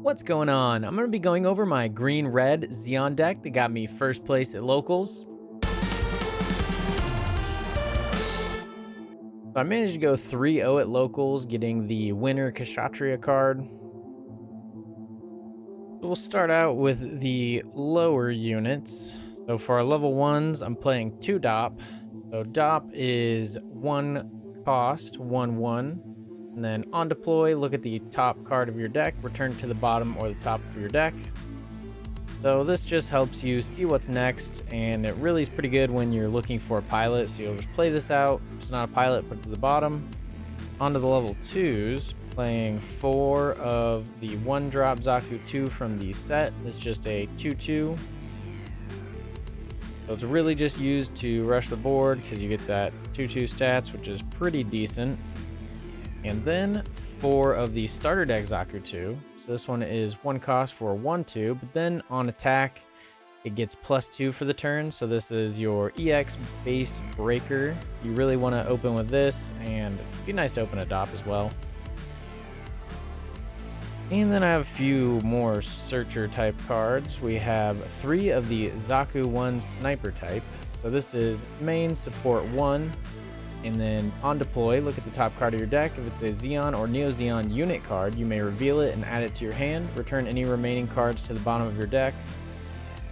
What's going on? I'm going to be going over my green-red Zeon deck that got me first place at locals. So I managed to go 3-0 at locals, getting the winner Kshatriya card. So we'll start out with the lower units. So for our level 1s, I'm playing 2 DOP. So DOP is 1 cost, 1/1. And then on deploy, look at the top card of your deck, return to the bottom or the top of your deck. So this just helps you see what's next, and it really is pretty good when you're looking for a pilot. So you'll just play this out. If it's not a pilot, put it to the bottom. Onto the level 2s, playing 4 of the 1-drop Zaku 2 from the set. It's just a 2/2. So it's really just used to rush the board because you get that 2/2 stats, which is pretty decent. And then 4 of the starter deck Zaku 2. So this one is 1 cost for 1/2, but then on attack, it gets +2 for the turn. So this is your EX base breaker. You really want to open with this, and it'd be nice to open a DOP as well. And then I have a few more searcher type cards. We have 3 of the Zaku 1 sniper type. So this is main support 1. And then on deploy, look at the top card of your deck. If it's a Zeon or Neo Zeon unit card, you may reveal it and add it to your hand. Return any remaining cards to the bottom of your deck.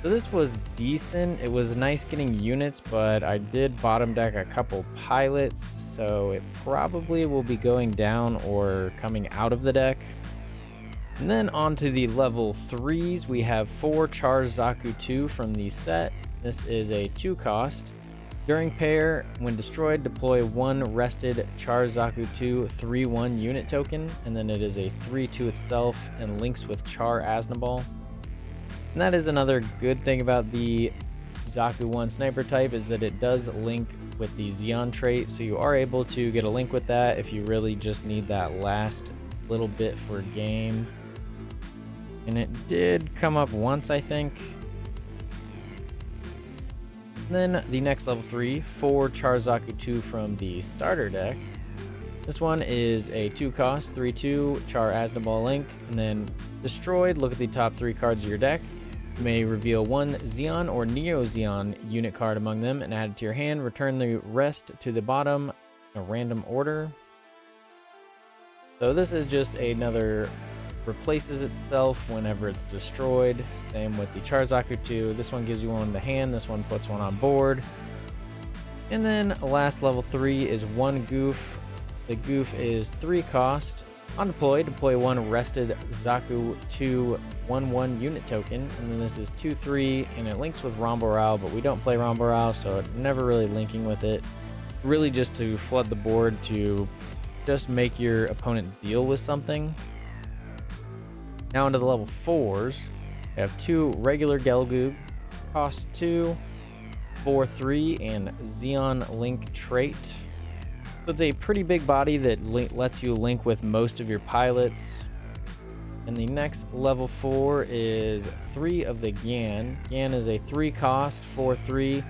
So this was decent. It was nice getting units, but I did bottom deck a couple pilots, so it probably will be going down or coming out of the deck. And then on to the level 3s, we have 4 Char Zaku 2 from the set. This is a 2 cost. During pair, when destroyed, deploy 1 rested Char Zaku 2 3/1 unit token, and then it is a 3/2 itself and links with Char Aznabal. And that is another good thing about the Zaku 1 sniper type, is that it does link with the Zeon trait, so you are able to get a link with that if you really just need that last little bit for game. And it did come up once, I think. Then the next level 3, 4 Char Zaku 2 from the starter deck. This one is a 2 cost, 3/2 Char Aznabal link, and then destroyed, look at the top 3 cards of your deck. You may reveal 1 Zeon or Neo Zeon unit card among them and add it to your hand. Return the rest to the bottom in a random order. So this is just another replaces itself whenever it's destroyed. Same with the Char Zaku 2. This one gives you one in the hand, this one puts one on board. And then last level 3 is 1 goof. The goof is 3 cost. On deploy, deploy 1 rested Zaku 2 1/1 unit token, and then this is 2/3, and it links with Ramboral, but we don't play Ramboral, so it's never really linking with it. Really just to flood the board to just make your opponent deal with something. Now into the level 4s, we have 2 regular Gelgoog, cost 2, 4/3, and Zeon Link trait. So it's a pretty big body that lets you link with most of your pilots. And the next level 4 is 3 of the Gan. Gan is a 3 cost, 4/3.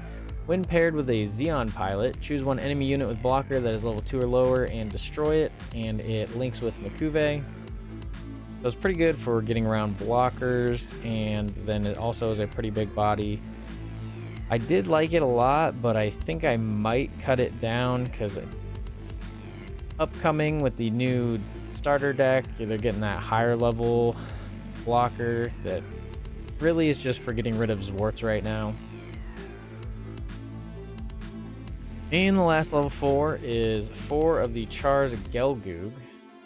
When paired with a Zeon pilot, choose 1 enemy unit with blocker that is level 2 or lower and destroy it, and it links with Makuve. So it's pretty good for getting around blockers, and then it also is a pretty big body. I did like it a lot, but I think I might cut it down because it's upcoming with the new starter deck. They're getting that higher level blocker that really is just for getting rid of Zwarts right now. And the last level 4 is 4 of the Char's Gelgoog.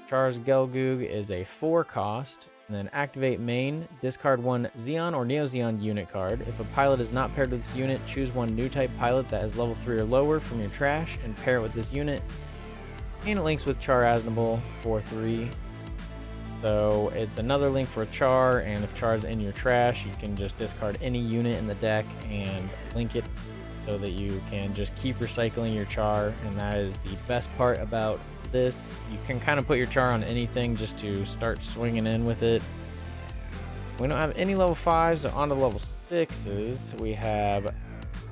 Char's Gelgoog is a 4 cost, and then activate main, discard 1 Zeon or Neo Zeon unit card. If a pilot is not paired with this unit, choose 1 new type pilot that is level 3 or lower from your trash and pair it with this unit. And it links with Char Aznabal 4/3. So it's another link for Char, and if Char's in your trash, you can just discard any unit in the deck and link it so that you can just keep recycling your Char, and that is the best part about this. You can kind of put your Char on anything just to start swinging in with it. We don't have any level 5s, so on to level 6s. We have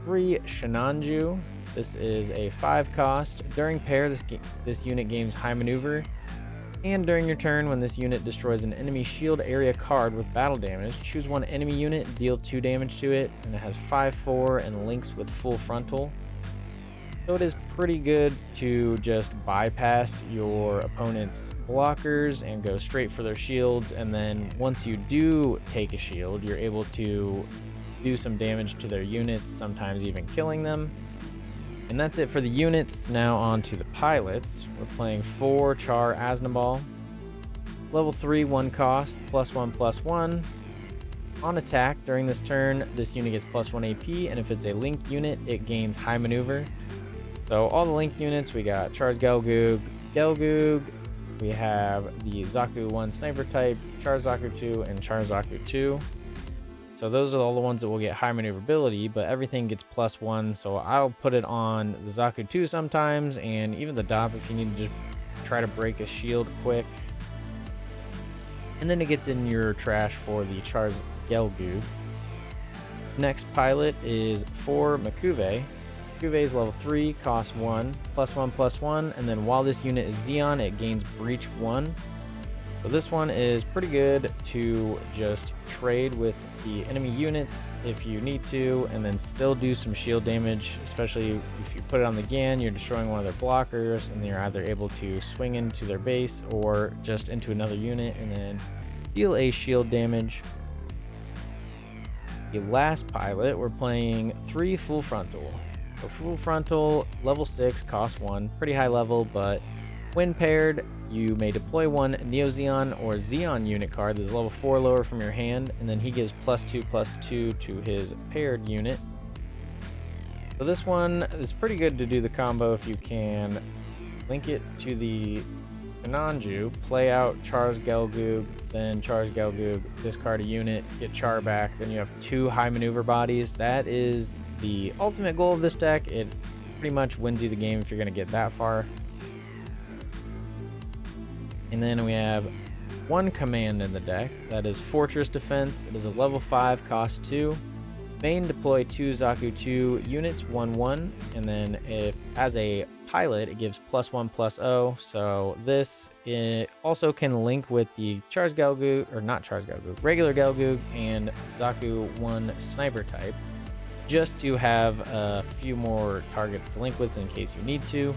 3 Shinanju. This is a 5 cost. During pair, this unit gains high maneuver. And during your turn, when this unit destroys an enemy shield area card with battle damage, choose one enemy unit, deal 2 damage to it, and it has 5/4 and links with full frontal. So it is pretty good to just bypass your opponent's blockers and go straight for their shields, and then once you do take a shield, you're able to do some damage to their units, sometimes even killing them. And that's it for the units. Now on to the pilots. We're playing 4 Char Aznabal. Level 3, 1 cost, +1/+1. On attack, during this turn, this unit gets +1 AP, and if it's a linked unit, it gains high maneuver. So all the linked units, we got Char's Gelgoog, we have the Zaku 1 sniper type, Char Zaku 2, and Char Zaku 2. So those are all the ones that will get high maneuverability, but everything gets +1, so I'll put it on the Zaku 2 sometimes, and even the Dop if you need to just try to break a shield quick. And then it gets in your trash for the Char's Gelgoog. Next pilot is 4 Makuve. Makuve is level 3, costs 1, +1/+1, and then while this unit is Zeon, it gains Breach 1. So this one is pretty good to just trade with the enemy units if you need to, and then still do some shield damage, especially if you put it on the Gan, you're destroying one of their blockers, and you're either able to swing into their base or just into another unit and then deal a shield damage. The last pilot, we're playing 3 Full Frontal. So Full Frontal, level 6, cost 1, pretty high level, but when paired, you may deploy one Neo Zeon or Zeon unit card that is level 4 lower from your hand, and then he gives +2/+2 to his paired unit. So this one is pretty good to do the combo if you can link it to the Shinanju, play out Char's Gelgoog, then Char's Gelgoog, discard a unit, get Char back, then you have 2 high maneuver bodies. That is the ultimate goal of this deck. It pretty much wins you the game if you're going to get that far. And then we have 1 command in the deck, that is Fortress Defense. It is a level 5, cost 2. Main, deploy 2 Zaku 2 units, 1/1, and then if as a pilot, it gives +1/+0. So this also can link with the Char's Gelgoog, or not Char's Gelgoog, regular Gelgoog and Zaku 1 sniper type, just to have a few more targets to link with in case you need to.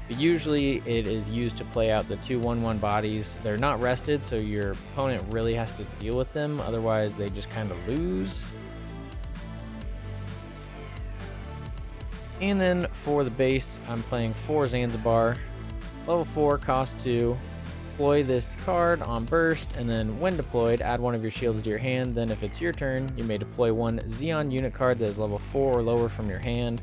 But usually it is used to play out the 2 1/1 bodies. They're not rested, so your opponent really has to deal with them, otherwise they just kind of lose. And then for the base, I'm playing 4 Zanzibar. Level 4, cost 2. Deploy this card on burst, and then when deployed, add one of your shields to your hand. Then if it's your turn, you may deploy 1 Zeon unit card that is level 4 or lower from your hand.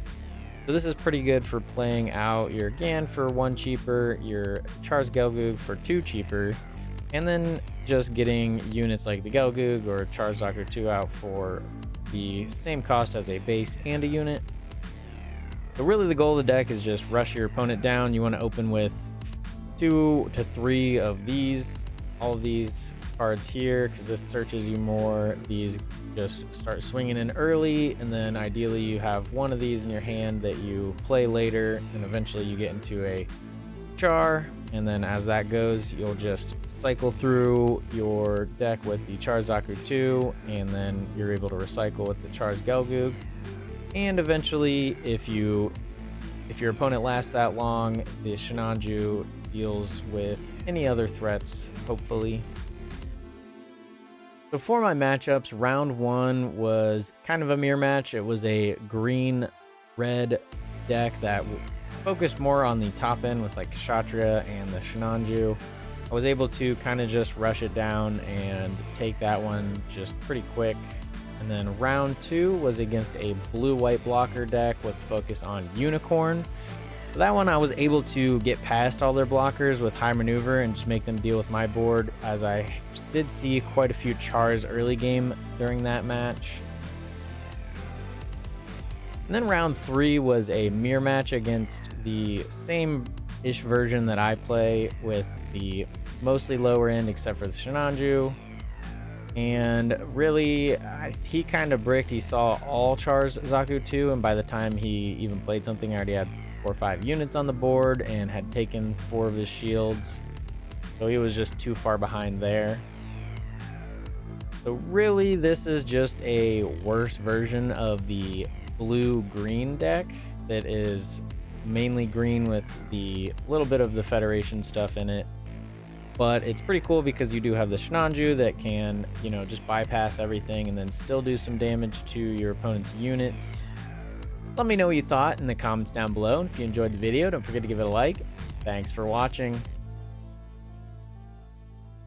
So this is pretty good for playing out your Gan for 1 cheaper, your Char's Gelgoog for 2 cheaper, and then just getting units like the Gelgoog or Char's Zaku 2 out for the same cost as a base and a unit. So really the goal of the deck is just rush your opponent down. You want to open with 2 to 3 of these, all of these cards here, because this searches you more. These just start swinging in early, and then ideally you have one of these in your hand that you play later, and eventually you get into a Char, and then as that goes, you'll just cycle through your deck with the Char Zaku 2, and then you're able to recycle with the Char's Gelgoog. And eventually, if your opponent lasts that long, the Shinanju deals with any other threats, hopefully. So for my matchups, round 1 was kind of a mirror match. It was a green-red deck that focused more on the top end with like Kshatriya and the Shinanju. I was able to kind of just rush it down and take that one just pretty quick. And then round 2 was against a blue-white blocker deck with focus on Unicorn. For that one, I was able to get past all their blockers with high maneuver and just make them deal with my board, as I did see quite a few Chars early game during that match. And then round 3 was a mirror match against the same-ish version that I play with the mostly lower end except for the Shinanju. And really, he kind of bricked. He saw all Char's Zaku 2, and by the time he even played something, I already had 4 or 5 units on the board and had taken 4 of his shields. So he was just too far behind there. So really, this is just a worse version of the blue-green deck that is mainly green with the little bit of the Federation stuff in it. But it's pretty cool because you do have the Shinanju that can, you know, just bypass everything and then still do some damage to your opponent's units. Let me know what you thought in the comments down below. If you enjoyed the video, don't forget to give it a like. Thanks for watching.